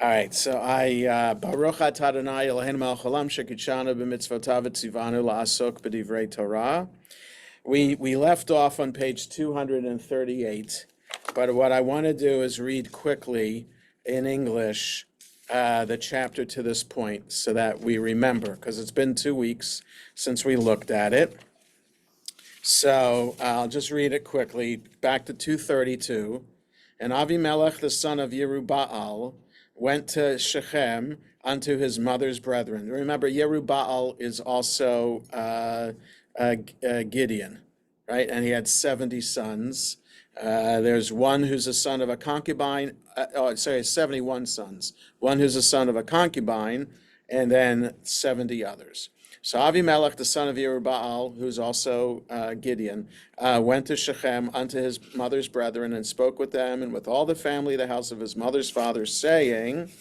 All right, so Baruch atah Adonai Eloheinu melech haolam shekidshanu b'mitzvotav v'tzivanu la'asok b'divrei Torah. We left off on page 238, but what I want to do is read quickly in English the chapter to this point so that we remember, because it's been 2 weeks since we looked at it. So I'll just read it quickly. Back to 232. And Avimelech, the son of Yerubbaal, went to Shechem unto his mother's brethren. Remember, Yerubbaal is also Gideon, right? And he had 70 sons. There's one who's a son of a concubine, 71 sons. One who's a son of a concubine, and then 70 others. So Avimelech, the son of Yerubbaal, who's also Gideon, went to Shechem unto his mother's brethren and spoke with them and with all the family of the house of his mother's father, saying,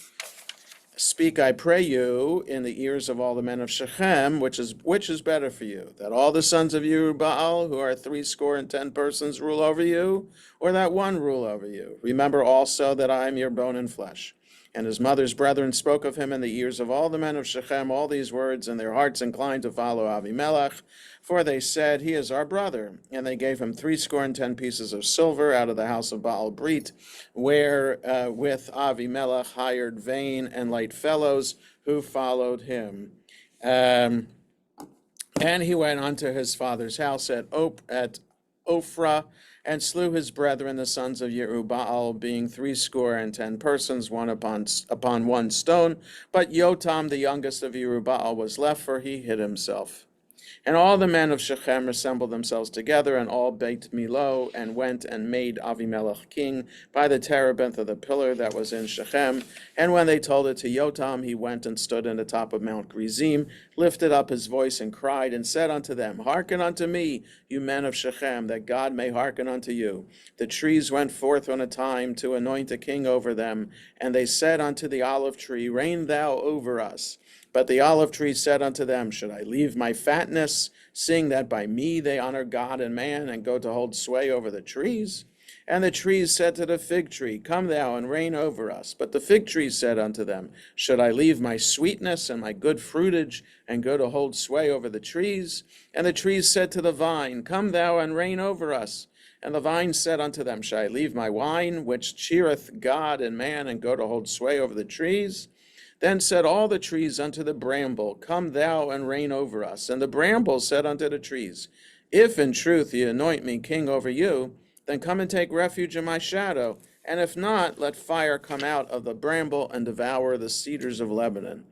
Speak, I pray you, in the ears of all the men of Shechem, which is better for you, that all the sons of Yerubbaal, who are 70 persons, rule over you, or that one rule over you. Remember also that I am your bone and flesh. And his mother's brethren spoke of him in the ears of all the men of Shechem all these words, and their hearts inclined to follow Avimelech, for they said, He is our brother. And they gave him 70 pieces of silver out of the house of Baal Brit, where with Avimelech hired vain and light fellows who followed him. And he went unto his father's house at Ophrah, and slew his brethren, the sons of Yerubbaal, being 70 persons, one upon one stone. But Yotam, the youngest of Yerubbaal, was left, for he hid himself. And all the men of Shechem assembled themselves together, and all Beit Milo, and went and made Avimelech king by the terebinth of the pillar that was in Shechem. And when they told it to Yotam, he went and stood in the top of Mount Gerizim, lifted up his voice and cried, and said unto them, Hearken unto me, you men of Shechem, that God may hearken unto you. The trees went forth on a time to anoint a king over them, and they said unto the olive tree, Reign thou over us. But the olive tree said unto them, Should I leave my fatness, seeing that by me they honor God and man, and go to hold sway over the trees? And the trees said to the fig tree, Come thou and reign over us. But the fig tree said unto them, Should I leave my sweetness and my good fruitage, and go to hold sway over the trees? And the trees said to the vine, Come thou and reign over us. And the vine said unto them, Shall I leave my wine, which cheereth God and man, and go to hold sway over the trees? Then said all the trees unto the bramble, Come thou and reign over us. And the bramble said unto the trees, If in truth ye anoint me king over you, then come and take refuge in my shadow. And if not, let fire come out of the bramble and devour the cedars of Lebanon.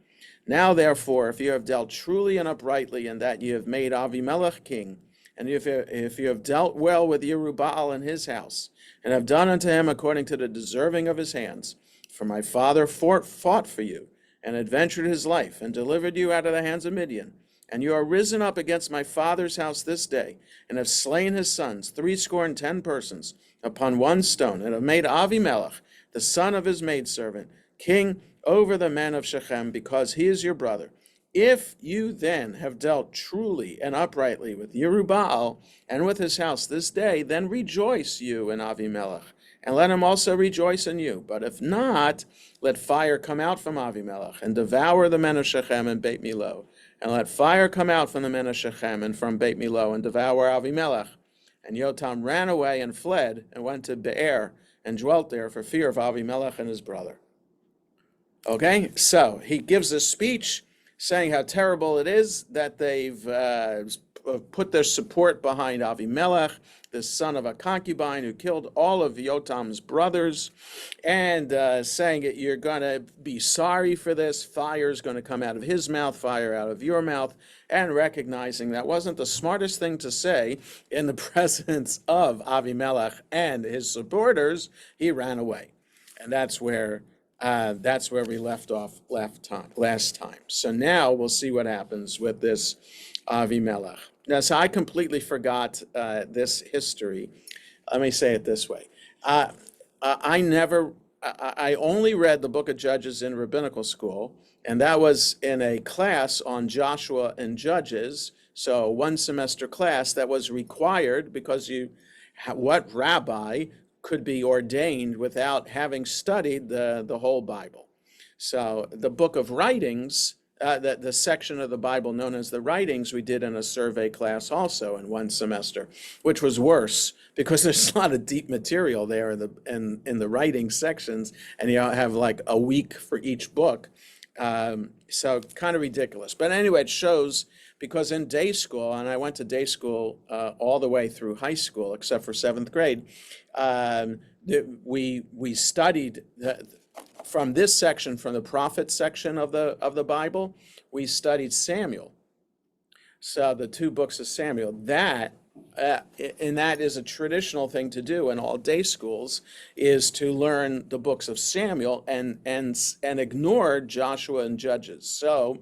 Now therefore, if you have dealt truly and uprightly, in that ye have made Avimelech king, and if you have dealt well with Yerubbaal and his house, and have done unto him according to the deserving of his hands, for my father fought for you, and adventured his life, and delivered you out of the hands of Midian. And you are risen up against my father's house this day, and have slain his sons, 70 persons, upon one stone, and have made Avimelech, the son of his maidservant, king over the men of Shechem, because he is your brother. If you then have dealt truly and uprightly with Yerubbaal and with his house this day, then rejoice you in Avimelech, and let him also rejoice in you. But if not, let fire come out from Avimelech, and devour the men of Shechem and Beit Milo. And let fire come out from the men of Shechem and from Beit Milo, and devour Avimelech. And Yotam ran away and fled, and went to Be'er, and dwelt there for fear of Avimelech and his brother. Okay, so he gives a speech saying how terrible it is that they've put their support behind Avimelech, the son of a concubine who killed all of Yotam's brothers, and saying that you're going to be sorry for this. Fire is going to come out of his mouth, fire out of your mouth, and recognizing that wasn't the smartest thing to say in the presence of Avimelech and his supporters, he ran away. And that's where we left off last time. So now we'll see what happens with this Avimelech. Now, so I completely forgot this history. Let me say it this way. I only read the book of Judges in rabbinical school, and that was in a class on Joshua and Judges, so one semester class that was required because what rabbi could be ordained without having studied the whole Bible? So the book of writings, the section of the Bible known as the writings, we did in a survey class also in one semester, which was worse because there's a lot of deep material there in the writing sections, and you have like a week for each book. So kind of ridiculous. But anyway, it shows because in day school, and I went to day school all the way through high school except for seventh grade, we studied from this section, from the prophet section of the Bible, we studied Samuel. So the two books of Samuel, and that is a traditional thing to do in all day schools, is to learn the books of Samuel and ignore Joshua and Judges. So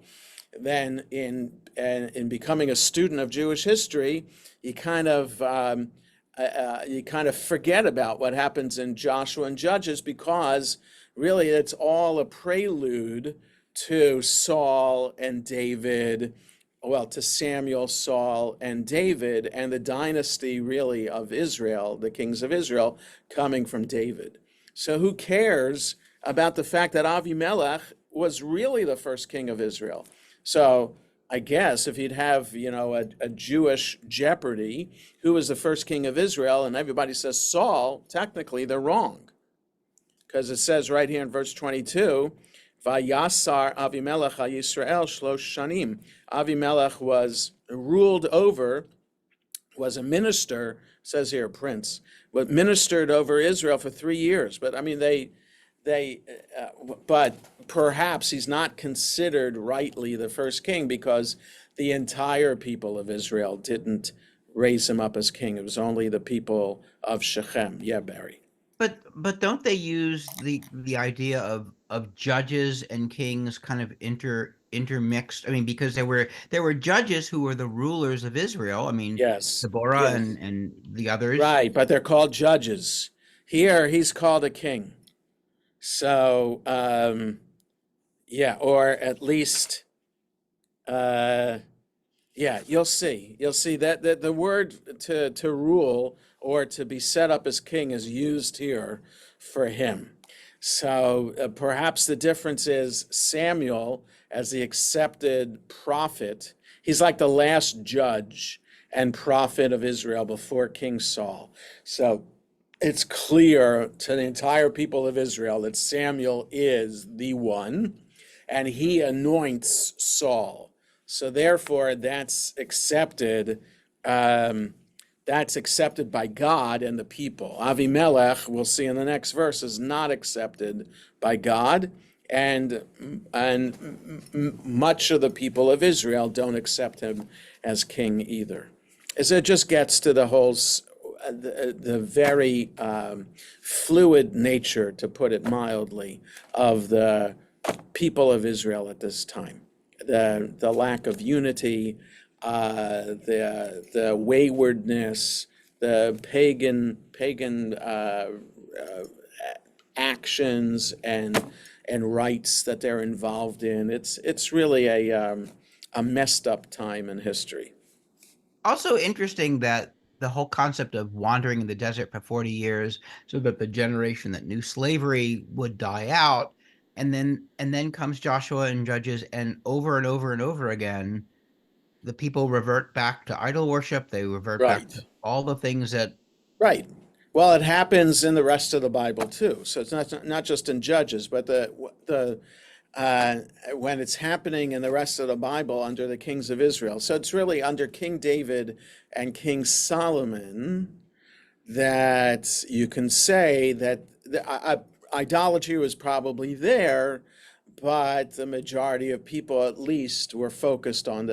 then in becoming a student of Jewish history, you kind of forget about what happens in Joshua and Judges, because really it's all a prelude to Saul and David, well, to Samuel, Saul, and David, and the dynasty really of Israel, the kings of Israel, coming from David. So who cares about the fact that Avimelech was really the first king of Israel? So I guess if you'd have, a Jewish Jeopardy, who was the first king of Israel, and everybody says Saul, technically they're wrong. Because it says right here in verse 22, Vayasar Avimelech Yisrael shlosh shanim. Avimelech was a minister, says here, prince, but ministered over Israel for 3 years. But I mean, but perhaps he's not considered rightly the first king because the entire people of Israel didn't raise him up as king. It was only the people of Shechem. Yeah, Barry. But don't they use the idea of judges and kings kind of intermixed? I mean, because there were judges who were the rulers of Israel. I mean, Yes. Deborah Yes. and the others. Right, but they're called judges. Here, he's called a king. So, yeah, or at least, yeah, you'll see. You'll see that the word to rule or to be set up as king is used here for him. So perhaps the difference is Samuel, as the accepted prophet, he's like the last judge and prophet of Israel before King Saul. So it's clear to the entire people of Israel that Samuel is the one, and he anoints Saul. So therefore, that's accepted by God and the people. Avimelech, we'll see in the next verse, is not accepted by God, and much of the people of Israel don't accept him as king either. So it just gets to the whole, the very fluid nature, to put it mildly, of the people of Israel at this time. The lack of unity, the waywardness, the pagan actions and rites that they're involved in. It's really a messed up time in history. Also interesting that the whole concept of wandering in the desert for 40 years so that the generation that knew slavery would die out, and then comes Joshua and Judges, and over and over again the people revert back to idol worship. They revert back Right. to all the things that. Right. Well, it happens in the rest of the Bible too. So it's not just in Judges, but when it's happening in the rest of the Bible under the kings of Israel. So it's really under King David and King Solomon that you can say that idolatry was probably there, but the majority of people at least were focused on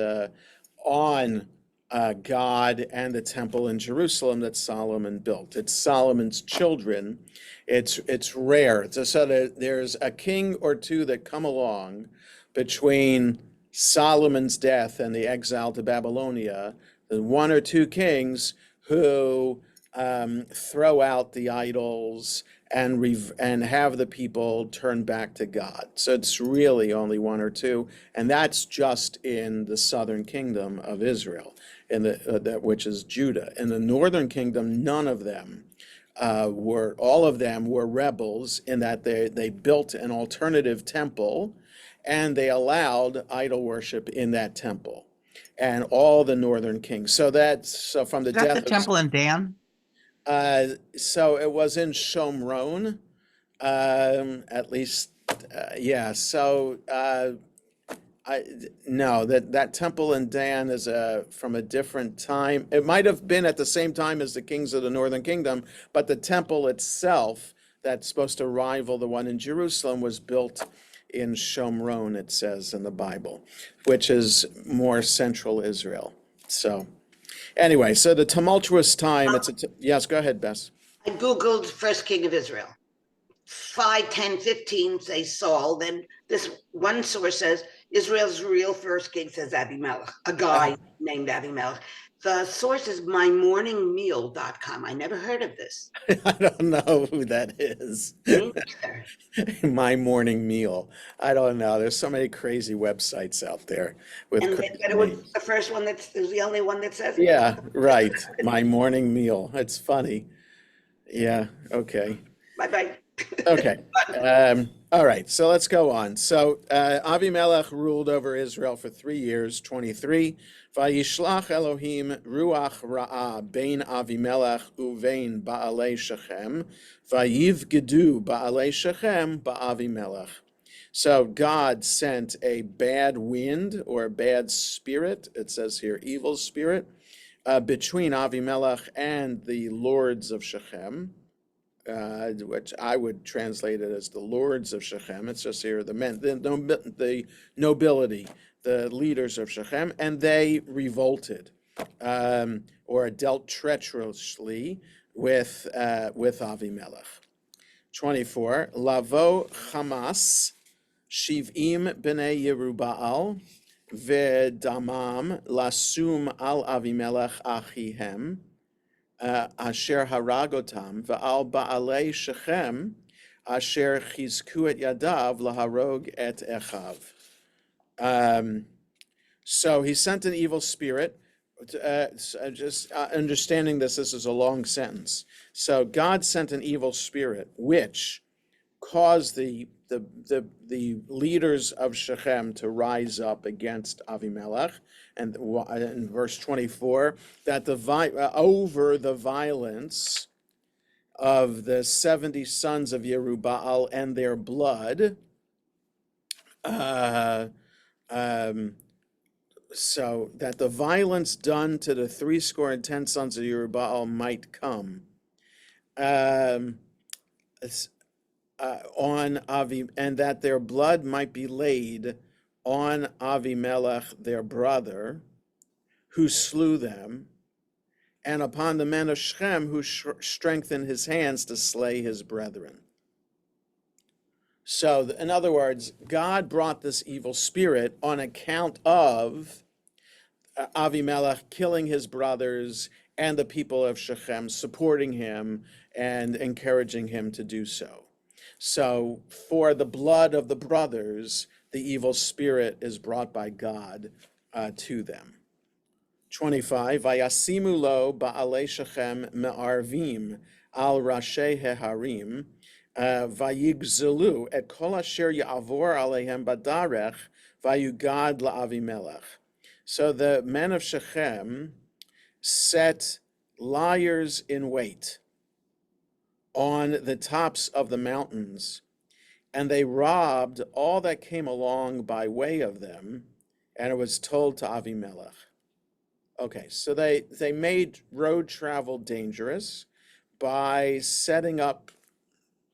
God and the temple in Jerusalem that Solomon built. It's Solomon's children. It's rare. So there's a king or two that come along between Solomon's death and the exile to Babylonia. The one or two kings who throw out the idols and have the people turn back to God. So it's really only one or two, and that's just in the southern kingdom of Israel, which is Judah. In the northern kingdom, none of them were all of them were rebels in that they built an alternative temple, and they allowed idol worship in that temple, and all the northern kings. So from the Is that the death of temple in Dan? so it was in Shomron, at least, yeah. So I no, that temple in Dan is from a different time. It might have been at the same time as the kings of the Northern Kingdom, but the temple itself, that's supposed to rival the one in Jerusalem, was built in Shomron, it says in the Bible, which is more central Israel. So anyway, so the tumultuous time. Yes. Go ahead, Bess. I Googled first king of Israel. 5, 10, 15 say Saul. Then this one source says Israel's real first king says Abimelech, a guy named Abimelech. The source is mymorningmeal.com. I never heard of this. I don't know who that is. Me neither. My morning meal. I don't know. There's so many crazy websites out there with And crazy but it was names. the first one is the only one that says it. Yeah, right. My morning meal. It's funny. Yeah, okay. Bye-bye. Okay. All right, so let's go on. So Avimelech ruled over Israel for 3 years, 23. Vayishlach Elohim ruach ra'ah bein Avimelech uvein ba'alei Shechem, vayivgedu ba'alei Shechem ba'Avimelech. So God sent a bad wind or a bad spirit, it says here, evil spirit, between Avimelech and the lords of Shechem, which I would translate it as the lords of Shechem. It's just here the men, the nobility, the leaders of Shechem, and they revolted or dealt treacherously with Avimelech. 24. Lavo Hamas Shiv'im b'nei Yeruba'al V'damam lasum al Avimelech achihem asher haragotam v'al ba'alei Shechem asher chizku et yadav laharog et echav. So he sent an evil spirit. Just understanding this is a long sentence. So God sent an evil spirit, which caused the leaders of Shechem to rise up against Avimelech, and in verse 24, that over the violence of the 70 sons of Yerubbaal and their blood, so that the violence done to the 70 sons of Yerubbaal might come on Avi, and that their blood might be laid on Avimelech their brother, who slew them, and upon the men of Shechem, who strengthened his hands to slay his brethren. So, in other words, God brought this evil spirit on account of Avimelech killing his brothers and the people of Shechem supporting him and encouraging him to do so. So, for the blood of the brothers, the evil spirit is brought by God to them. 25. Vayasimu lo ba'alei Shechem me'arvim al rashi heharim vayigzelu et kol asher ya'avor aleihem badarech vayugad la'Avimelech. So the men of Shechem set liars in wait on the tops of the mountains, and they robbed all that came along by way of them, and it was told to Avimelech. Okay, so they made road travel dangerous by setting up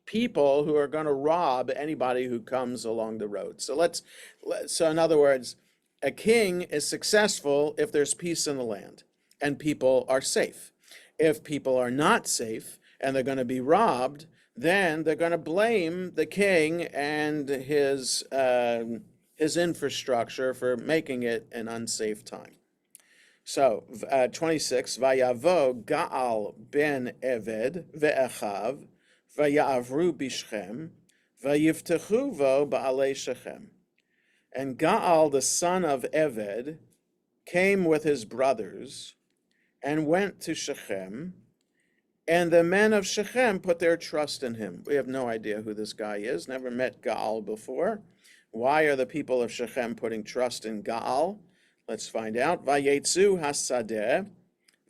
people who are going to rob anybody who comes along the road. So in other words, a king is successful if there's peace in the land and people are safe. If people are not safe and they're going to be robbed, then they're going to blame the king and his infrastructure for making it an unsafe time. So 26, Vayavo Gaal ben Eved ve'echav vayavru bishchem vayiftechu vo ba'alei Shechem. And Gaal, the son of Eved, came with his brothers and went to Shechem And the men of Shechem put their trust in him. We have no idea who this guy is, never met Gaal before. Why are the people of Shechem putting trust in Gaal? Let's find out. Vayetzu hasadeh,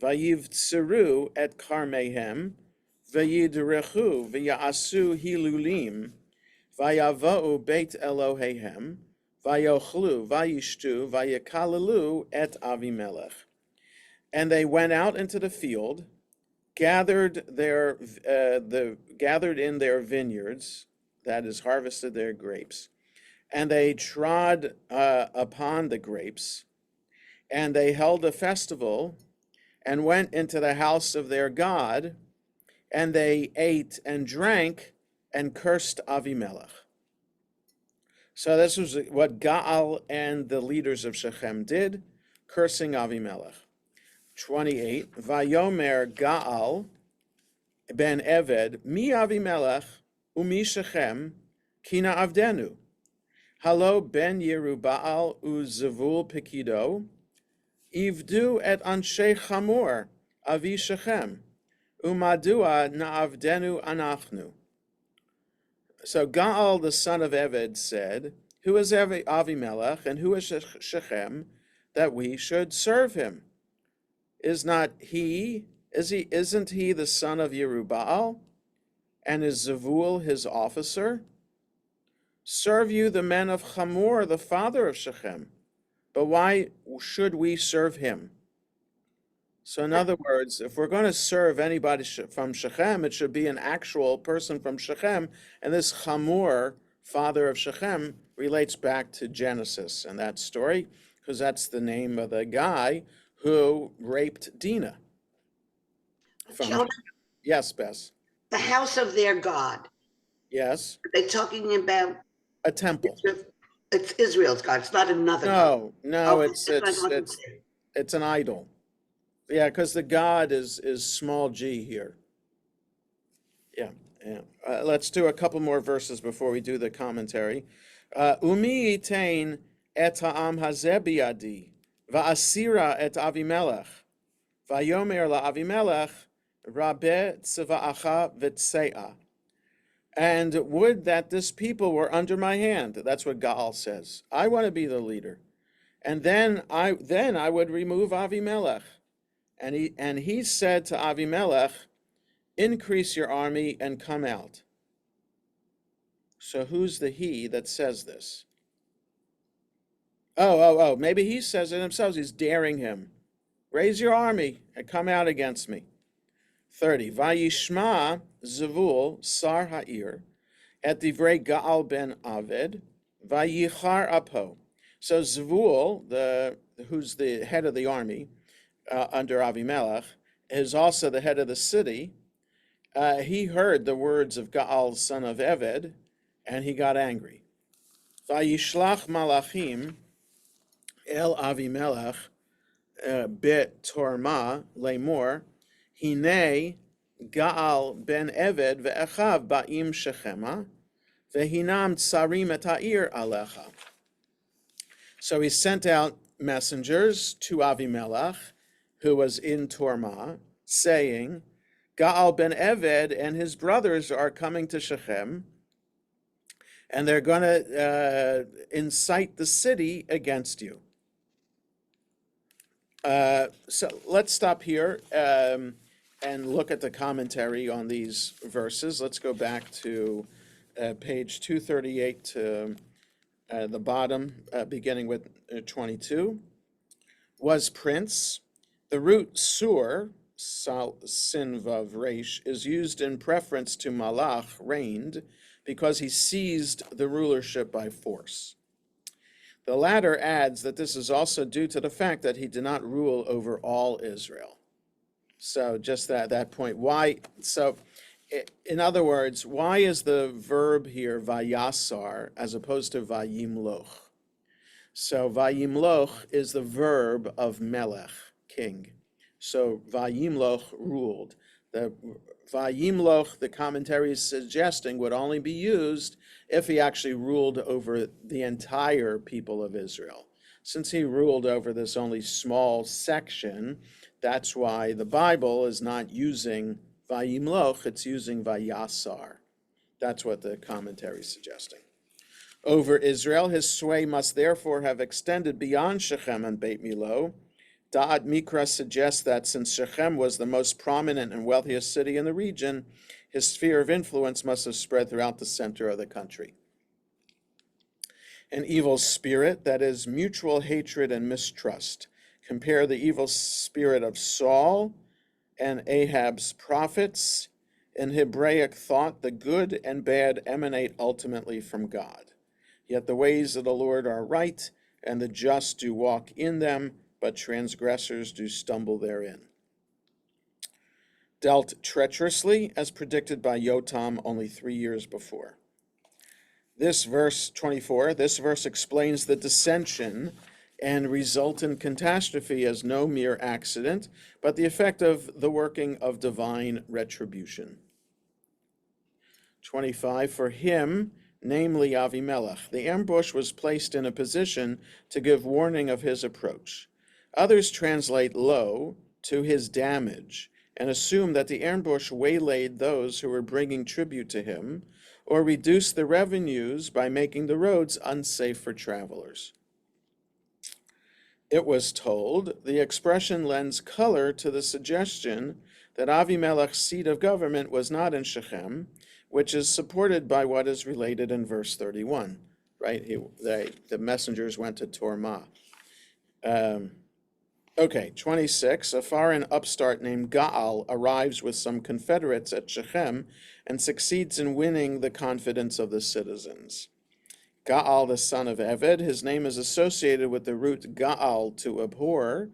vayivtseru et karmehem, vayidrechu, vayaasu hilulim, vayavou beit Elohehem, vayochlu, vayishtu, vayakalalu et Avimelech. And they went out into the field, gathered in their vineyards, that is, harvested their grapes, and they trod upon the grapes, and they held a festival, and went into the house of their God, and they ate and drank, and cursed Avimelech. So this was what Gaal and the leaders of Shechem did, cursing Avimelech. 28, Vayomer Gaal ben Eved, mi Avimelech, umi Shechem, kina avdenu. Halo ben Yerubbaal uzavul Pekido, ivdu et anshe chamor, avi Shechem, umadua naavdenu anachnu. So Gaal, the son of Eved, said, who is Avimelech, and who is Shechem, that we should serve him? Isn't he the son of Yerubbaal? And is Zavul his officer? Serve you the men of Chamor, the father of Shechem. But why should we serve him? So in other words, if we're going to serve anybody from Shechem, it should be an actual person from Shechem. And this Chamor, father of Shechem, relates back to Genesis and that story, because that's the name of the guy who raped Dinah. Jonah, Yes, Bess. the house of their God. Yes. Are they talking about A temple. it's Israel's God? It's not another God. No, Okay, it's that's what I wanted to say. it's an idol. Yeah, because the God is small g here. Yeah. Let's do a couple more verses before we do the commentary. Umi yitain et ha'am hazeh biyadi, va'asira et Avimelech, vayomer la'Avimelech, rabeh tzva'acha v'tse'ah. And would that this people were under my hand. That's what Gaal says. I want to be the leader. And then I would remove Avimelech. And he said to Avimelech, increase your army and come out. So who's the he that says this? Oh, maybe he says it himself. He's daring him. Raise your army and come out against me. 30. Vayishma Zavul sar ha'ir et divrei Gaal ben Aved vayichar apo. So Zavul, who's the head of the army under Avimelech, is also the head of the city. He heard the words of Gaal, son of Eved, and he got angry. Vayishlach malachim el Avimelech bet Torma lemor, hine Gaal ben Eved ve'echav ba'im Shechema, ve'hinam tsarim et ha'ir alecha. So he sent out messengers to Avimelech, who was in Torma, saying, Gaal ben Eved and his brothers are coming to Shechem, and they're going to incite the city against you. So let's stop here and look at the commentary on these verses. Let's go back to page 238 to the bottom, beginning with 22. Was prince. The root sur, sin vav resh, is used in preference to malach, reigned, because he seized the rulership by force. The latter adds that this is also due to the fact that he did not rule over all Israel. So just that point. Why? So in other words, why is the verb here vayasar as opposed to vayimloch? So vayimloch is the verb of melech, king. So vayimloch ruled. The vayimloch, the commentary is suggesting, would only be used if he actually ruled over the entire people of Israel. Since he ruled over this only small section, that's why the Bible is not using Vayimloch, it's using Vayasar. That's what the commentary is suggesting. Over Israel, his sway must therefore have extended beyond Shechem and Beit Milo. Da'at Mikra suggests that since Shechem was the most prominent and wealthiest city in the region, his sphere of influence must have spread throughout the center of the country. An evil spirit, that is, mutual hatred and mistrust. Compare the evil spirit of Saul and Ahab's prophets. In Hebraic thought, the good and bad emanate ultimately from God. Yet the ways of the Lord are right, and the just do walk in them, but transgressors do stumble therein. Dealt treacherously, as predicted by Yotam only 3 years before. This verse 24, this verse explains the dissension and resultant catastrophe as no mere accident, but the effect of the working of divine retribution. 25, for him, namely Avimelech, the ambush was placed in a position to give warning of his approach. Others translate lo, to his damage, and assume that the ambush waylaid those who were bringing tribute to him, or reduced the revenues by making the roads unsafe for travelers. It was told, the expression lends color to the suggestion that Avimelech's seat of government was not in Shechem, which is supported by what is related in verse 31, right? The messengers went to Tormah. 26, a foreign upstart named Gaal arrives with some confederates at Shechem and succeeds in winning the confidence of the citizens. Gaal, the son of Eved, his name is associated with the root Gaal, to abhor,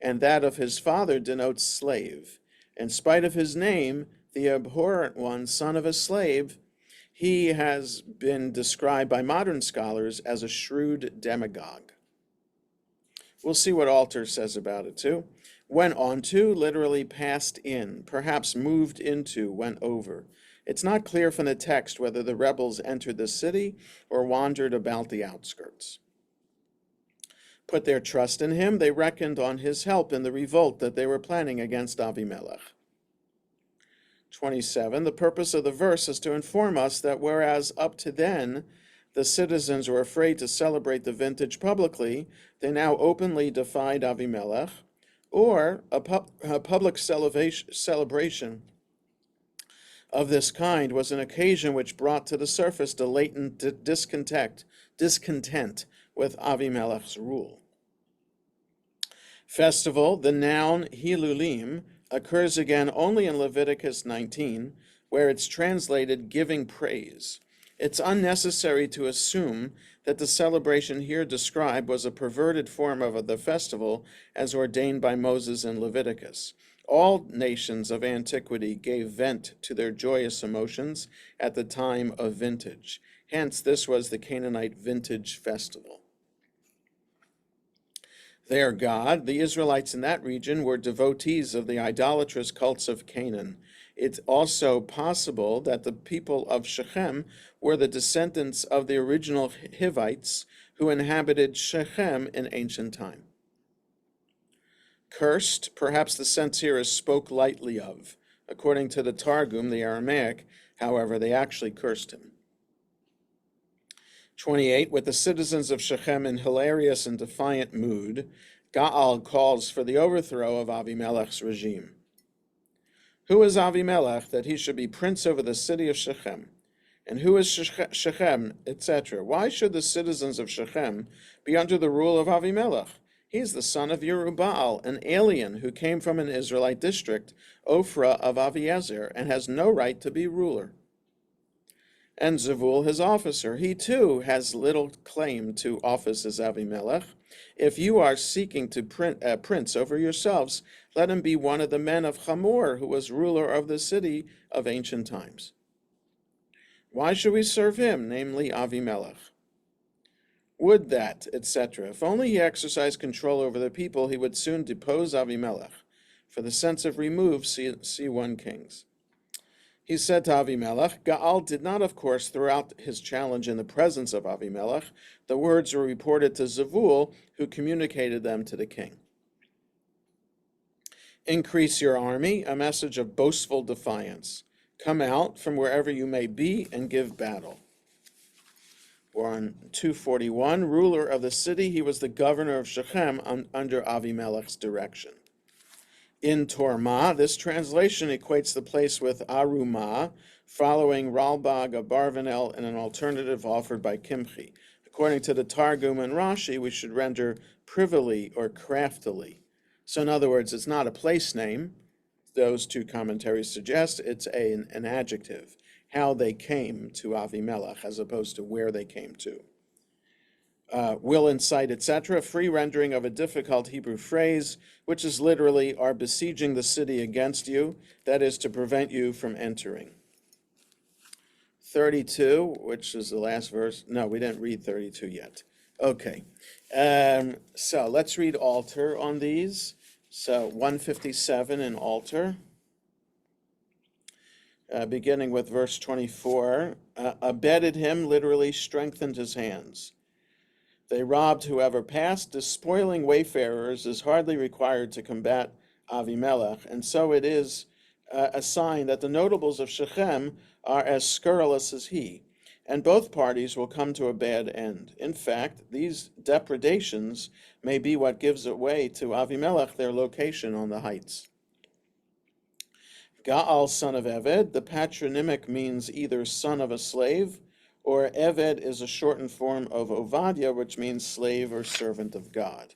and that of his father denotes slave. In spite of his name, the abhorrent one, son of a slave, he has been described by modern scholars as a shrewd demagogue. We'll see what Alter says about it too. Went on to, literally passed in, perhaps moved into, went over. It's not clear from the text whether the rebels entered the city or wandered about the outskirts. Put their trust in him, they reckoned on his help in the revolt that they were planning against Avimelech. 27, the purpose of the verse is to inform us that whereas up to then the citizens were afraid to celebrate the vintage publicly, they now openly defied Avimelech, or a public celebration of this kind was an occasion which brought to the surface the latent discontent with Avimelech's rule. Festival, the noun Hilulim, occurs again only in Leviticus 19, where it's translated giving praise. It's unnecessary to assume that the celebration here described was a perverted form of the festival as ordained by Moses in Leviticus. All nations of antiquity gave vent to their joyous emotions at the time of vintage. Hence, this was the Canaanite vintage festival. Their God, the Israelites in that region, were devotees of the idolatrous cults of Canaan. It's also possible that the people of Shechem were the descendants of the original Hivites who inhabited Shechem in ancient time. Cursed, perhaps the sense here is spoke lightly of. According to the Targum, the Aramaic, however, they actually cursed him. 28, with the citizens of Shechem in hilarious and defiant mood, Gaal calls for the overthrow of Avimelech's regime. Who is Avimelech that he should be prince over the city of Shechem? And who is Shechem, etc.? Why should the citizens of Shechem be under the rule of Avimelech? He is the son of Yerubbaal, an alien who came from an Israelite district, Ophrah of Aviezer, and has no right to be ruler. And Zevul, his officer, he too has little claim to office as Avimelech. If you are seeking to prince over yourselves, let him be one of the men of Hamor, who was ruler of the city of ancient times. Why should we serve him, namely Avimelech? Would that, etc. If only he exercised control over the people, he would soon depose Avimelech. For the sense of remove, see 1 Kings. He said to Avimelech, Gaal did not, of course, throw out his challenge in the presence of Avimelech. The words were reported to Zevul, who communicated them to the king. Increase your army, a message of boastful defiance. Come out from wherever you may be and give battle. Or on 241, ruler of the city, he was the governor of Shechem under Avimelech's direction. In Torma, this translation equates the place with Arumah, following Ralbag of Barvanel and an alternative offered by Kimchi. According to the Targum and Rashi, we should render privily or craftily. So in other words, it's not a place name. Those two commentaries suggest it's an adjective, how they came to Avimelech as opposed to where they came to. Will incite, etc., free rendering of a difficult Hebrew phrase, which is literally are besieging the city against you, that is to prevent you from entering. 32, which is the last verse. No, we didn't read 32 yet. Okay, so let's read altar on these. So 157 in altar. Beginning with verse 24, abetted him, literally strengthened his hands. They robbed whoever passed. Despoiling wayfarers is hardly required to combat Avimelech, and so it is a sign that the notables of Shechem are as scurrilous as he, and both parties will come to a bad end. In fact, these depredations may be what gives away to Avimelech their location on the heights. Gaal, son of Eved, the patronymic means either son of a slave, or Eved is a shortened form of Ovadia, which means slave or servant of God.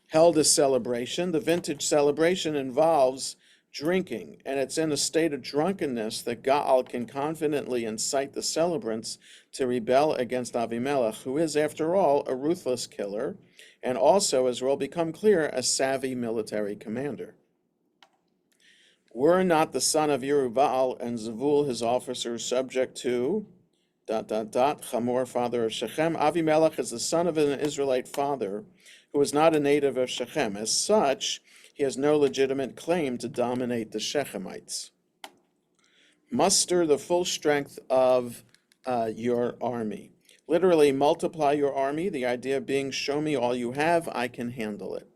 Held a celebration. The vintage celebration involves drinking, and it's in a state of drunkenness that Gaal can confidently incite the celebrants to rebel against Avimelech, who is, after all, a ruthless killer, and also, as will become clear, a savvy military commander. Were not the son of Yerubbaal and Zevul, his officers, subject to ... Hamor, father of Shechem? Avimelech is the son of an Israelite father who is not a native of Shechem. As such, he has no legitimate claim to dominate the Shechemites. Muster the full strength of your army. Literally, multiply your army, the idea being, show me all you have, I can handle it.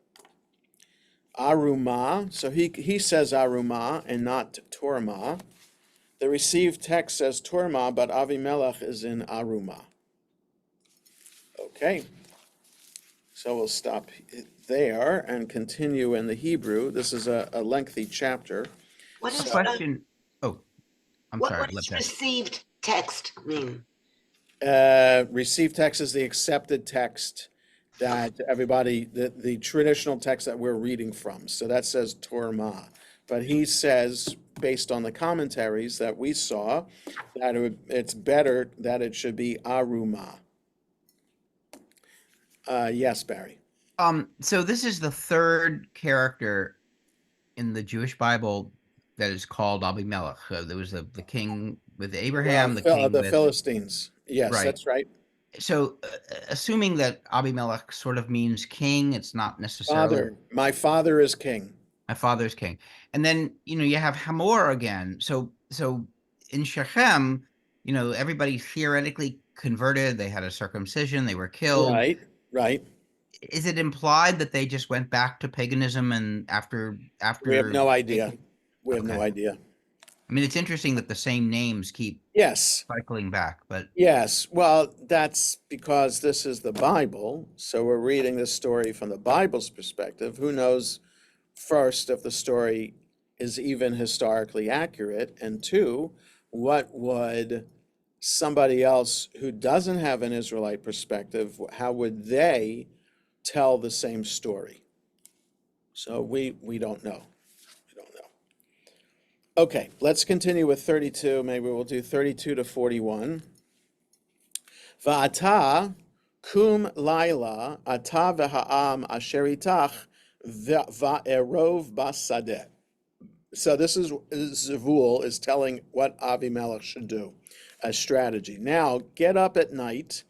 Arumah, so he says Arumah and not Torma. The received text says Torma, but Avimelech is in Arumah. Okay, so we'll stop there and continue in the Hebrew. This is a lengthy chapter. What is Question. Oh, I'm what sorry. does Let that. received text mean? Received text is the accepted text that everybody, the traditional text that we're reading from. So that says Torma. But he says, based on the commentaries that we saw, that it's better that it should be Arumah. Yes, Barry. So this is the third character in the Jewish Bible that is called Abimelech. So there was the king with Abraham, the king The with Philistines. Yes, Right. that's right. So, assuming that Abimelech sort of means king, it's not necessarily Father, my father is king. my father's king. And then, you have Hamor again. So in Shechem, everybody theoretically converted. They had a circumcision. They were killed. Right. Is it implied that they just went back to paganism and after? We have no idea. We have no Okay. idea. I mean, it's interesting that the same names keep Yes. cycling back, but Yes, well, that's because this is the Bible, so we're reading this story from the Bible's perspective. Who knows, first, if the story is even historically accurate, and two, what would somebody else who doesn't have an Israelite perspective, how would they tell the same story? So we don't know. Okay, let's continue with 32. Maybe we'll do 32 to 41. Va'ata kum laila ata v'ha'am asher itach va'erov basadeh. So this is Zevul is telling what Avimelech should do, a strategy. Now get up at night,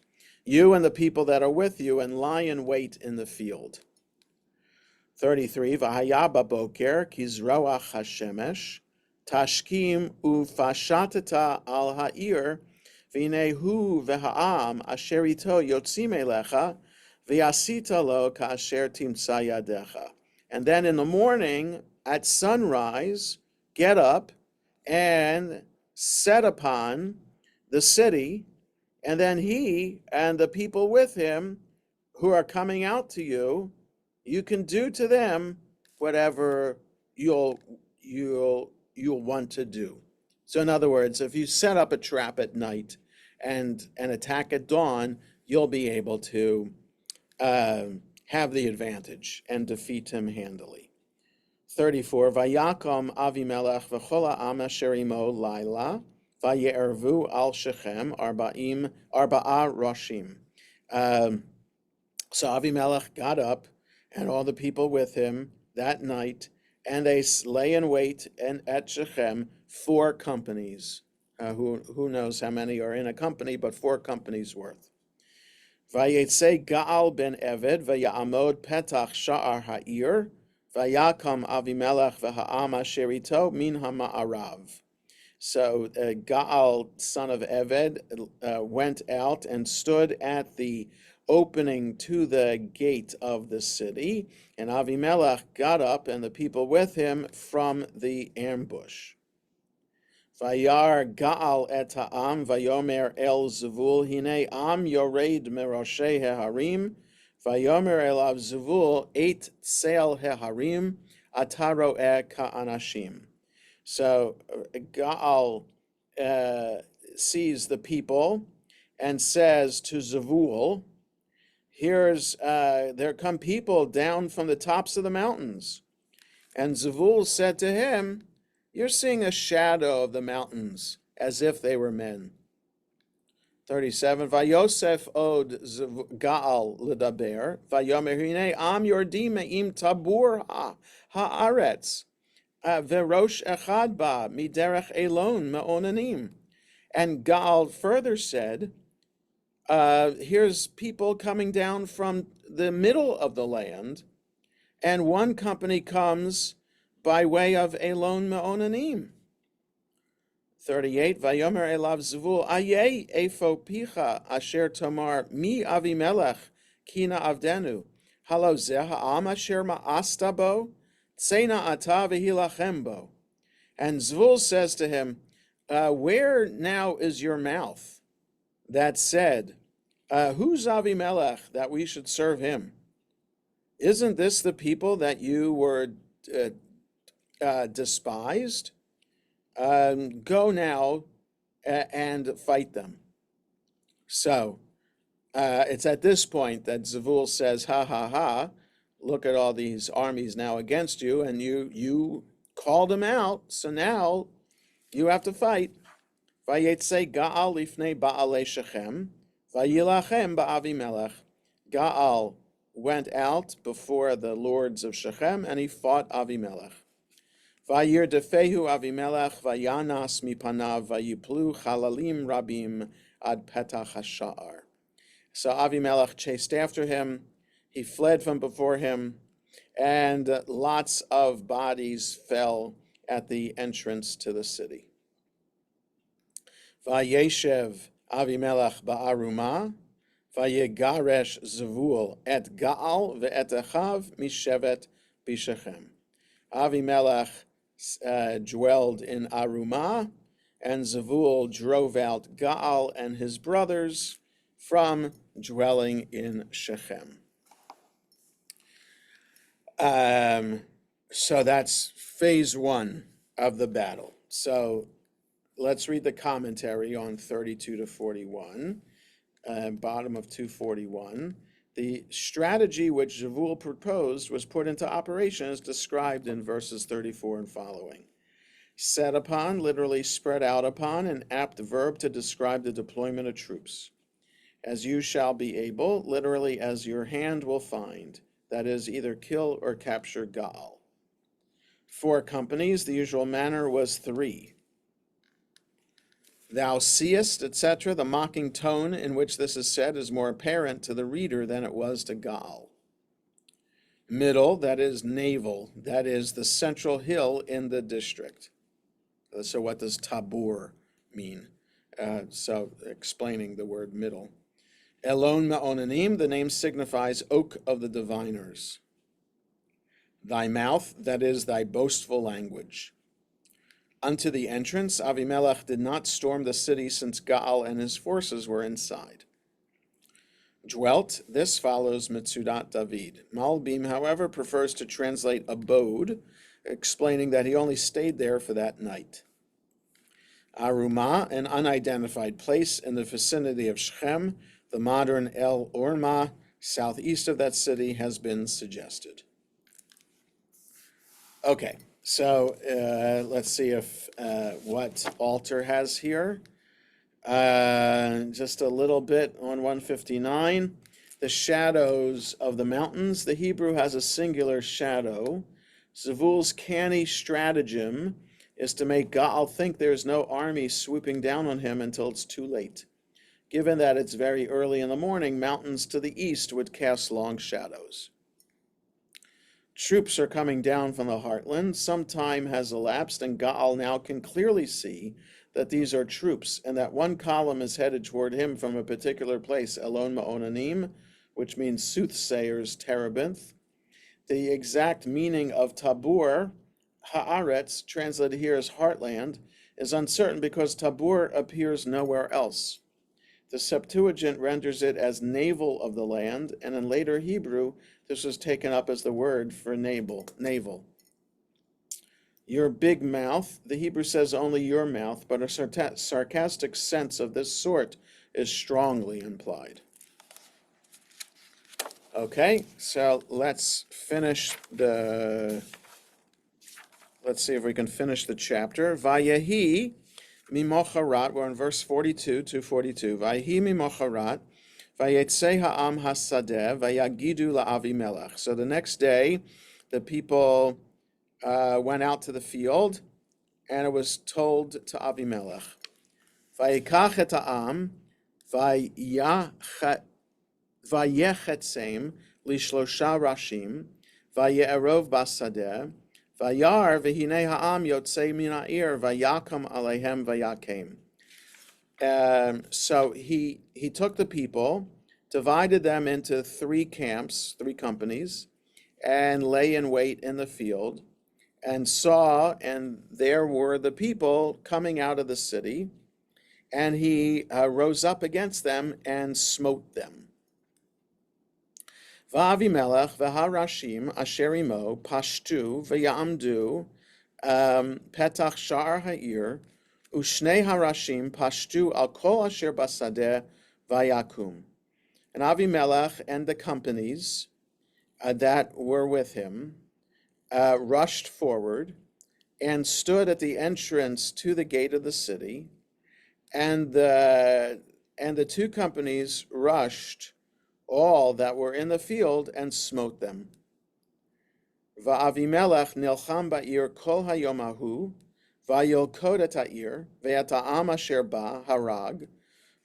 you and the people that are with you, and lie in wait in the field. 33. V'haya baboker kizroach hashemesh tashkim ufashatata al ha'ir v'nehu v'ha'am asher ito yotzim elecha v'yasita lo ka'asher timtza yadecha. And then in the morning, at sunrise, get up and set upon the city, and then he and the people with him who are coming out to you, you can do to them whatever you'll want to do. So in other words, if you set up a trap at night and attack at dawn, you'll be able to have the advantage and defeat him handily. 34, Vayakom Avimelech v'chol ha'am asher imo laila vaye'ervu al Shechem arba'a roshim. So Avimelech got up and all the people with him that night, and they lay in wait at Shechem 4 companies. Who knows how many are in a company, but 4 companies worth. Vayetze Gaal ben Eved vayamod petach sha'ar ha'ir vayakam Avimelech v'ha'am asher ito min ha'ma'arav. So Gaal, son of Eved, went out and stood at the opening to the gate of the city, and Avimelech got up and the people with him from the ambush. Vayar Gaal et ha'am vayomer el Zevul hine am yored meroshei heharim vayomer elav Zevul et tseil heharim ataro ka'anashim. So Gaal sees the people and says to Zevul, there come people down from the tops of the mountains. And Zevul said to him, you're seeing a shadow of the mountains as if they were men. 37, Vayosef od Gaal ledaber, Vayomer hine am yordim me'im tabur ha'aretz, verosh echad ba miderech elon me'onanim. And Gaal further said, here's people coming down from the middle of the land, and one company comes by way of Elon Me'onanim. 38, Vayomer elav Zevul, Aye efo picha asher tomar mi Avimelech kina avdenu, halo zeh ha'am asher ma'asta bo, tsena ata v'hilachem bo. And Zvul says to him, where now is your mouth that said, who's Avimelech that we should serve him? Isn't this the people that you were despised? Go now and fight them. So it's at this point that Zevul says, ha ha ha, look at all these armies now against you, and you called them out, so now you have to fight. Vayetze Gaal lifnei ba'alei Shechem, vayilachem ba'Avimelech. Gaal went out before the lords of Shechem, and he fought Avimelech. Vayir defehu Avimelech, vayanas mipanav, vayiplu chalalim rabim ad petach hasha'ar. So Avimelech chased after him, he fled from before him, and lots of bodies fell at the entrance to the city. Vayeshev Avimelech ba'aruma, vayegaresh Zevul et Gaal ve'et echav mishevet b'Shechem. Avimelech dwelled in Arumah, and Zevul drove out Gaal and his brothers from dwelling in Shechem. So that's phase 1 of the battle. So let's read the commentary on 32 to 41, bottom of 241. The strategy which Zevul proposed was put into operation as described in verses 34 and following. Set upon, literally spread out upon, an apt verb to describe the deployment of troops. As you shall be able, literally as your hand will find, that is, either kill or capture Gaal. 4 companies, the usual manner was 3. Thou seest, etc. The mocking tone in which this is said is more apparent to the reader than it was to Gaal. Middle, that is navel, that is the central hill in the district. So what does tabur mean? So explaining the word middle. Elon Me'onanim, the name signifies oak of the diviners. thy mouth, that is thy boastful language. Unto the entrance, Avimelech did not storm the city, since Gaal and his forces were inside. Dwelt, this follows Metzudat David. Malbim, however, prefers to translate abode, explaining that he only stayed there for that night. Arumah, an unidentified place in the vicinity of Shechem, the modern El Orma, southeast of that city, has been suggested. Okay, so let's see if what Alter has here. Just a little bit on 159. The shadows of the mountains. The Hebrew has a singular shadow. Zavul's canny stratagem is to make Gaal think there's no army swooping down on him until it's too late. Given that it's very early in the morning, mountains to the east would cast long shadows. Troops are coming down from the heartland. Some time has elapsed, and Gaal now can clearly see that these are troops, and that one column is headed toward him from a particular place, Elon Ma'onanim, which means soothsayers, terebinth. The exact meaning of Tabur, Haaretz, translated here as heartland, is uncertain because Tabur appears nowhere else. The Septuagint renders it as navel of the land, and in later Hebrew, this was taken up as the word for navel. Your big mouth, the Hebrew says only your mouth, but a sarcastic sense of this sort is strongly implied. Okay, so let's see if we can finish the chapter. Vayehi mimocharat, we're in verse 42 to 42. Vayehi mimocharat, vayetze ha'am hasadeh, vayagidu la'avimelech. So the next day, the people went out to the field, and it was told to Avimelech, Vayikach et ha'am, vayechetzeim lishlosha rashim, vaye'erov basadeh, vayar v'hinei ha'am yotzei min ha'ir, vayakam aleihem vayakem. So he took the people, divided them into 3 camps, 3 companies, and lay in wait in the field, and saw, and there were the people coming out of the city, and he rose up against them and smote them. Va'avimelech v'harashim asher imo pashtu v'ya'amdu petach sha'ar ha'ir, u'shnei harashim pashtu al kol asher basadeh v'yakum. And Avimelech and the companies that were with him rushed forward and stood at the entrance to the gate of the city, and the 2 companies rushed all that were in the field and smote them. Va'avimelech nilcham ba'ir kol hayom hahu, vayilkod et ha'ir, ve'et ha'am asher ba harag,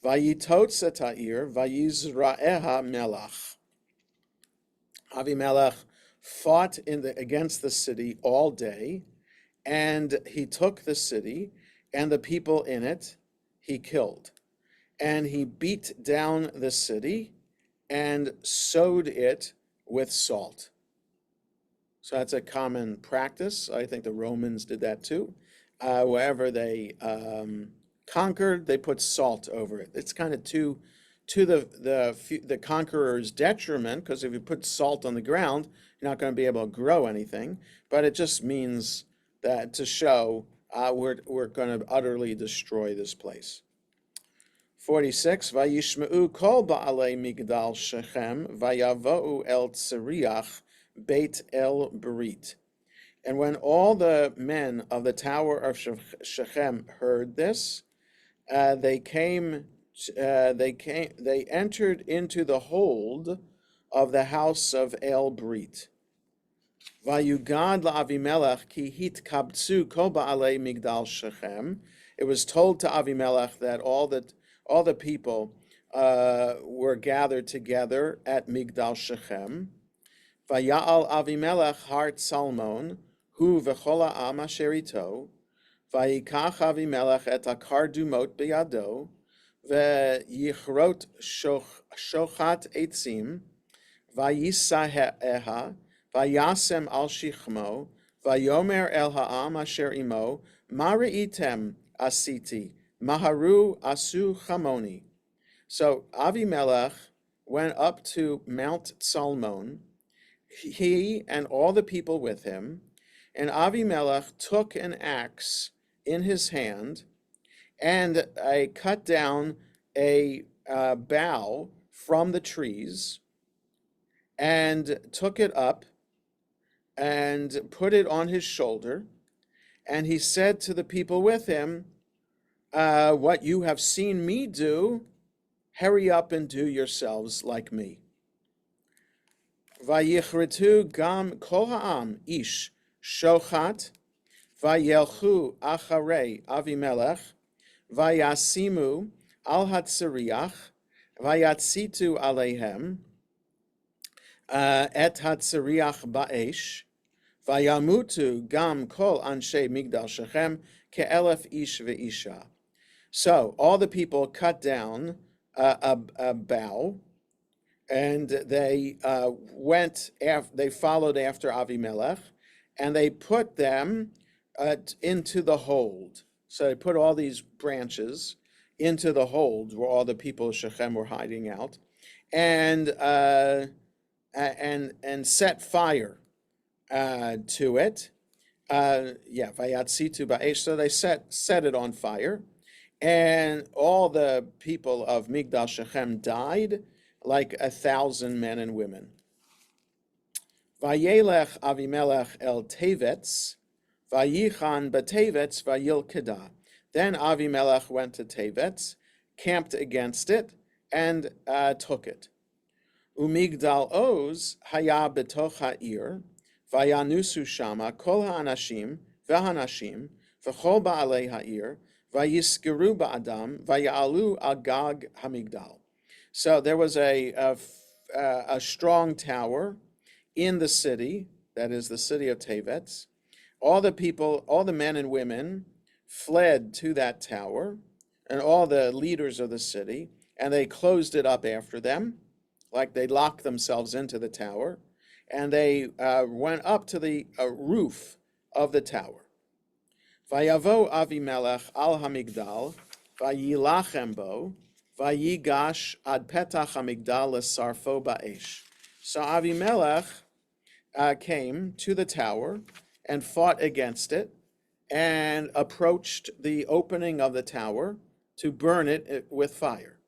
vayitotz et ha'ir, vayizra'eha melach. Avimelech fought against the city all day, and he took the city and the people in it he killed. And he beat down the city and sowed it with salt. So that's a common practice. I think the Romans did that too. Wherever they conquered, they put salt over it. It's kind of to the conqueror's detriment, because if you put salt on the ground, you're not going to be able to grow anything. But it just means that to show we're going to utterly destroy this place. 46. Vayishmeu kol ba'alei migdal Shechem vayavo'u el Tziriach Beit El Berit. And when all the men of the tower of Shechem heard this, they entered into the hold of the house of El Berit. Vayugad la'Avimelech ki hitkabtzu kol ba'alei migdal Shechem. It was told to Avimelech that all the people were gathered together at Migdal Shechem. Vaya'al Avimelech har Salmon, hu v'chol ha'am asher ito, vayikach Avimelech et hakar dumot biyado, ve'yichrot shochat eitzim, vayisaheha, vayasem al shichmo, vayomer el ha'am asher imo, ma re'item asiti, maharu asu chamoni. So Avimelech went up to Mount Salmon, he and all the people with him, and Avimelech took an axe in his hand, and I cut down a bough from the trees, and took it up and put it on his shoulder, and he said to the people with him, what you have seen me do, hurry up and do yourselves like me. Vayichritu gam kol ha'am ish shochat, vayelchu acharei Avimelech, vayasimu al hatziriach, vayatzitu aleihem, et hatziriach ba'esh, vayamutu gam kol anshe migdal shechem ke'elef ish ve'isha. So all the people cut down a bough, and they they followed after Avimelech, and they put them into the hold. So they put all these branches into the hold where all the people of Shechem were hiding out, and set fire to it. Vayatzitu ba'esh. So they set it on fire, and all the people of Migdal Shechem died, like 1,000 men and women. Vayelech Avimelech el Tevetz, vayichan b'Tevetz vayilkeda. Then Avimelech went to Tevetz, camped against it, and took it. Umigdal Oz haya betoch ha'ir, vayanusu shama kol ha'anashim v'hanashim v'chol ba'alei ha'ir, vayiskeru ba'adam vaya'alu al gag hamigdal. So there was a strong tower in the city, that is the city of Tevetz. All the people, all the men and women fled to that tower, and all the leaders of the city, and they closed it up after them, like they locked themselves into the tower, and they went up to the roof of the tower. Vayavo Avimelech al hamigdal, vayilachem bo, vayigash ad petach hamigdal lesarfo ba'esh. So Avimelech came to the tower and fought against it, and approached the opening of the tower to burn it with fire.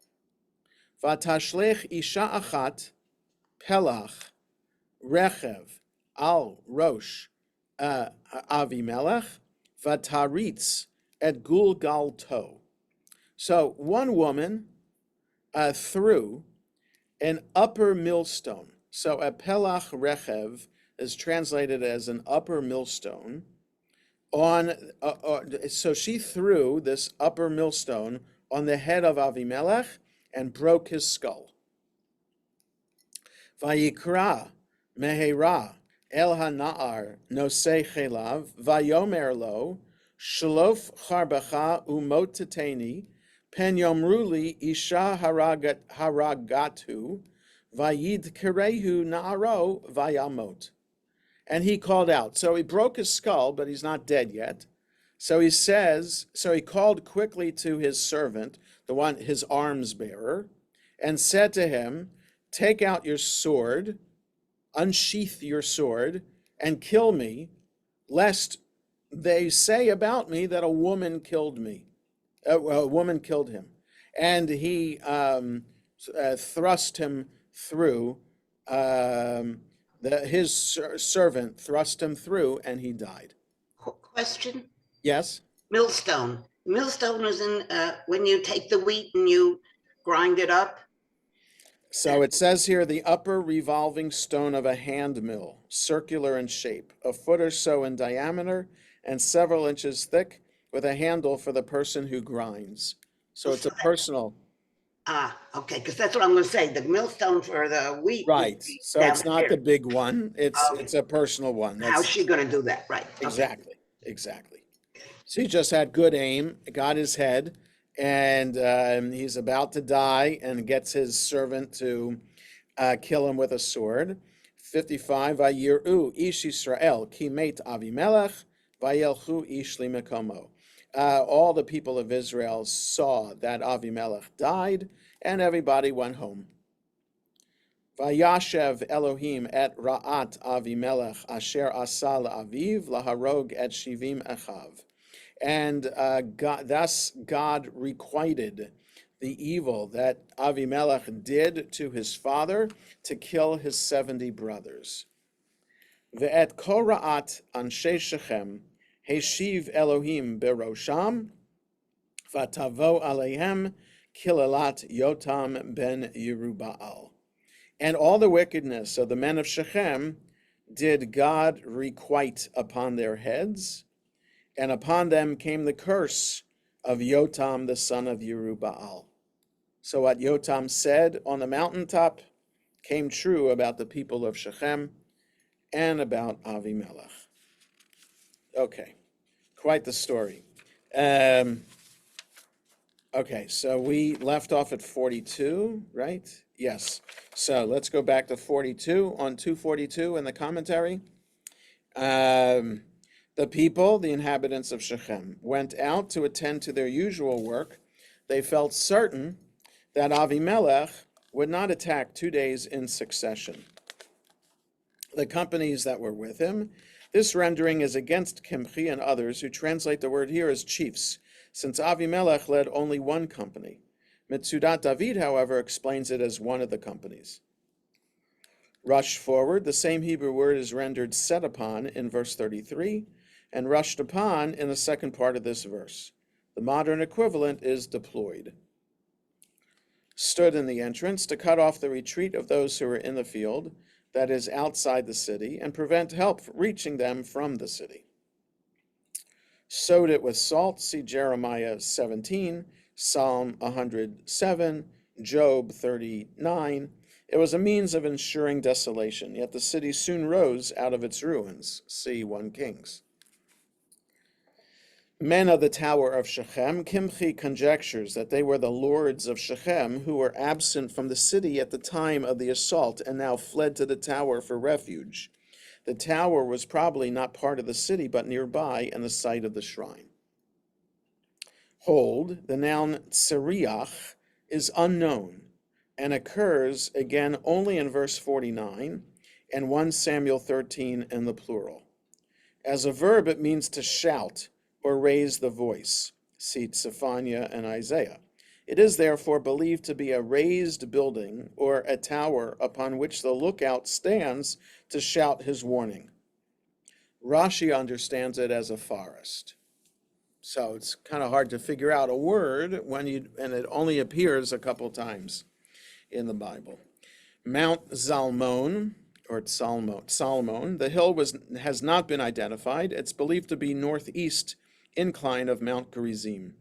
Vatashlech isha achat pelach rechev al rosh Avimelech vataritz et gulgalto. So one woman threw an upper millstone. So a pelach rechev is translated as an upper millstone. So she threw this upper millstone on the head of Avimelech and broke his skull. Vayikra mehera el hana'ar nosei chelav vayomer lo shlof charbacha umoteteni pen yomruli isha haragatu vayid kerehu na'aro vayamot. And he called out. So he broke his skull, but he's not dead yet. So he called quickly to his servant, his arms bearer, and said to him, take out your sword, unsheath your sword, and kill me, lest they say about me that a woman killed me. A woman killed him. And he thrust him through, his servant thrust him through, and he died. Question? Yes? Millstone. Millstone is in when you take the wheat and you grind it up. So it says here, the upper revolving stone of a hand mill, circular in shape, a foot or so in diameter, and several inches thick, with a handle for the person who grinds. So it's a personal. Okay, because that's what I'm going to say. The millstone for the wheat. Right. So it's not the big one. It's a personal one. How's she going to do that? Right. Exactly. Okay. Exactly. So he just had good aim, got his head, and he's about to die, and gets his servant to kill him with a sword. 55, Vayiru ish Yisrael ki met Avimelech, vayelchu ish limekomo. All the people of Israel saw that Avimelech died, and everybody went home. Vayashev Elohim et Ra'at Avimelech asher asa la'aviv laharog et shivim echav. And thus God requited the evil that Avimelech did to his father to kill his 70 brothers. Ve'et kol ra'at anshe Shechem heshiv Elohim berosham vatavo aleihem kilalat Yotam ben Yerubbaal. And all the wickedness of the men of Shechem did God requite upon their heads, and upon them came the curse of Yotam, the son of Yerubbaal. So what Yotam said on the mountaintop came true about the people of Shechem and about Avimelech. Okay, quite the story. Okay, so we left off at 42, right? Yes. So let's go back to 42 on 242 in the commentary. The people, the inhabitants of Shechem, went out to attend to their usual work. They felt certain that Avimelech would not attack 2 days in succession. The companies that were with him, this rendering is against Kimchi and others who translate the word here as chiefs, since Avimelech led only one company. Metzudat David, however, explains it as one of the companies. Rush forward, the same Hebrew word is rendered set upon in verse 33, and rushed upon in the second part of this verse. The modern equivalent is deployed. Stood in the entrance to cut off the retreat of those who were in the field, that is outside the city, and prevent help reaching them from the city. Sowed it with salt, see Jeremiah 17, Psalm 107, Job 39. It was a means of ensuring desolation, yet the city soon rose out of its ruins, see 1 Kings. Men of the tower of Shechem, Kimchi conjectures that they were the lords of Shechem who were absent from the city at the time of the assault and now fled to the tower for refuge. The tower was probably not part of the city, but nearby in the site of the shrine. Hold, the noun tseriach is unknown and occurs again only in verse 49 and 1 Samuel 13 in the plural. As a verb, it means to shout or raise the voice, see Zephaniah and Isaiah. It is therefore believed to be a raised building or a tower upon which the lookout stands to shout his warning. Rashi understands it as a forest. So it's kind of hard to figure out a word and it only appears a couple times in the Bible. Mount Zalmon, or Salmon, the hill has not been identified. It's believed to be northeast incline of Mount Gerizim.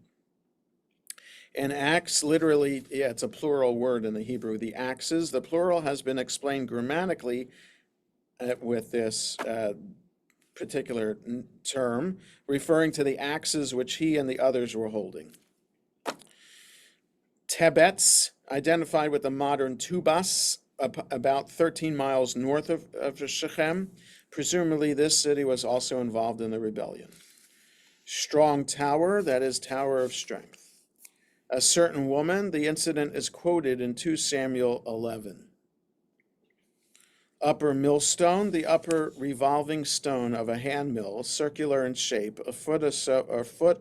And axe, literally, it's a plural word in the Hebrew. The axes, the plural has been explained grammatically with this particular term, referring to the axes which he and the others were holding. Tebetz, identified with the modern Tubas, about 13 miles north of Shechem. Presumably this city was also involved in the rebellion. Strong tower, that is Tower of Strength. A certain woman, the incident is quoted in 2 Samuel 11. Upper millstone, the upper revolving stone of a hand mill, circular in shape, a foot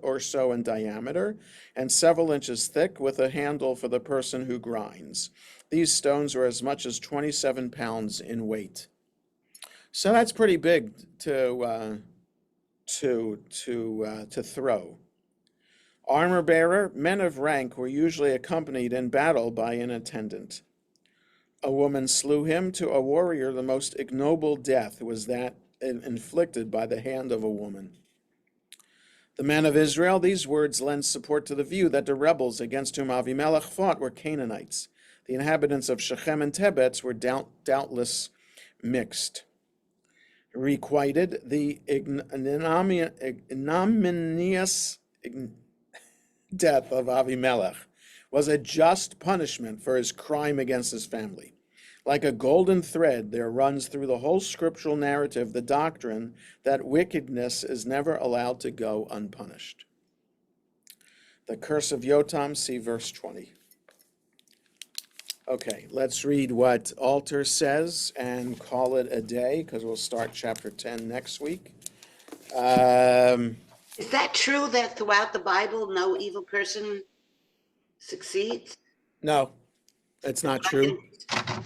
or so in diameter, and several inches thick, with a handle for the person who grinds. These stones were as much as 27 pounds in weight. So that's pretty big to throw. Armor bearer, men of rank were usually accompanied in battle by an attendant. A woman slew him. To a warrior, the most ignoble death was that inflicted by the hand of a woman. The men of Israel, these words lend support to the view that the rebels against whom Avimelech fought were Canaanites. The inhabitants of Shechem and Tebetz were doubtless mixed. Requited, the ignominious death of Avimelech was a just punishment for his crime against his family. Like a golden thread, there runs through the whole scriptural narrative the doctrine that wickedness is never allowed to go unpunished. The curse of Yotam, see verse 20. Okay, let's read what Alter says and call it a day, because we'll start chapter 10 next week. Is that true that throughout the Bible, no evil person succeeds? No, it's not true.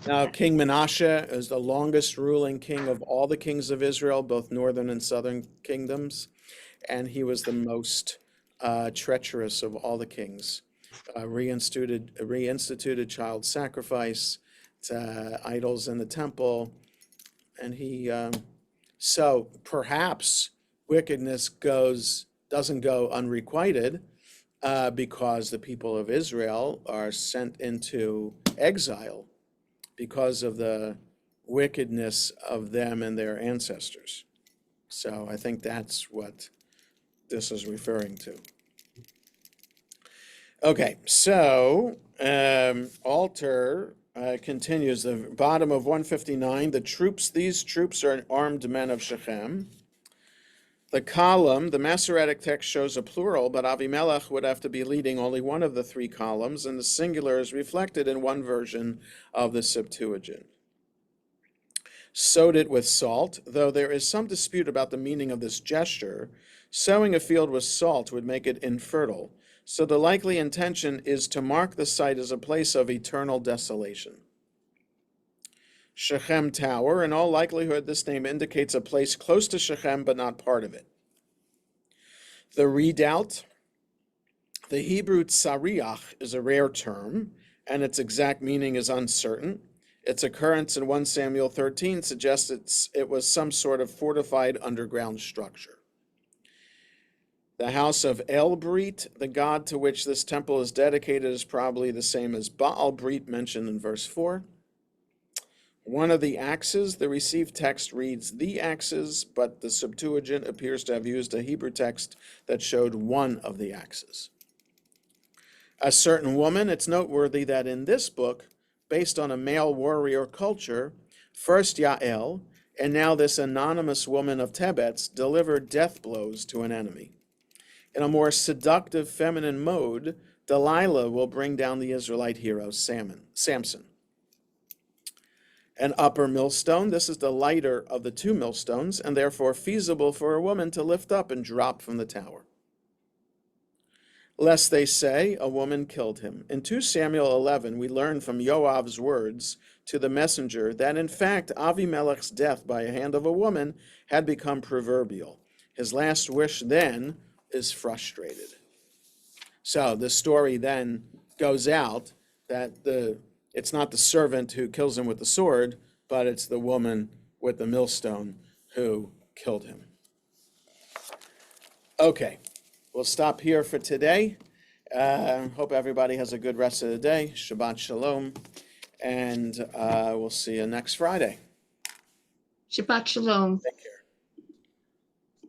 Now, King Menashe is the longest ruling king of all the kings of Israel, both northern and southern kingdoms, and he was the most treacherous of all the kings. Reinstituted child sacrifice, idols in the temple, and he. So perhaps wickedness doesn't go unrequited because the people of Israel are sent into exile because of the wickedness of them and their ancestors. So I think that's what this is referring to. Okay, so Alter continues, the bottom of 159, these troops are armed men of Shechem. The column, the Masoretic text shows a plural, but Avimelech would have to be leading only one of the three columns, and the singular is reflected in one version of the Septuagint. Sowed it with salt, though there is some dispute about the meaning of this gesture. Sowing a field with salt would make it infertile, so the likely intention is to mark the site as a place of eternal desolation. Shechem Tower, in all likelihood, this name indicates a place close to Shechem, but not part of it. The redoubt, the Hebrew tsariach, is a rare term, and its exact meaning is uncertain. Its occurrence in 1 Samuel 13 suggests it was some sort of fortified underground structure. The house of El-Brit, the god to which this temple is dedicated, is probably the same as Baal-Brit mentioned in verse 4. One of the axes, the received text reads the axes, but the Septuagint appears to have used a Hebrew text that showed one of the axes. A certain woman, it's noteworthy that in this book, based on a male warrior culture, first Yael, and now this anonymous woman of Tebetz, delivered death blows to an enemy. In a more seductive feminine mode, Delilah will bring down the Israelite hero Samson. An upper millstone, this is the lighter of the two millstones, and therefore feasible for a woman to lift up and drop from the tower. Lest they say, a woman killed him. In 2 Samuel 11, we learn from Yoav's words to the messenger that in fact Avimelech's death by a hand of a woman had become proverbial. His last wish then is frustrated. So the story then goes out that it's not the servant who kills him with the sword, but it's the woman with the millstone who killed him. Okay, we'll stop here for today. Hope everybody has a good rest of the day. Shabbat Shalom. And we'll see you next Friday. Shabbat Shalom. Take care.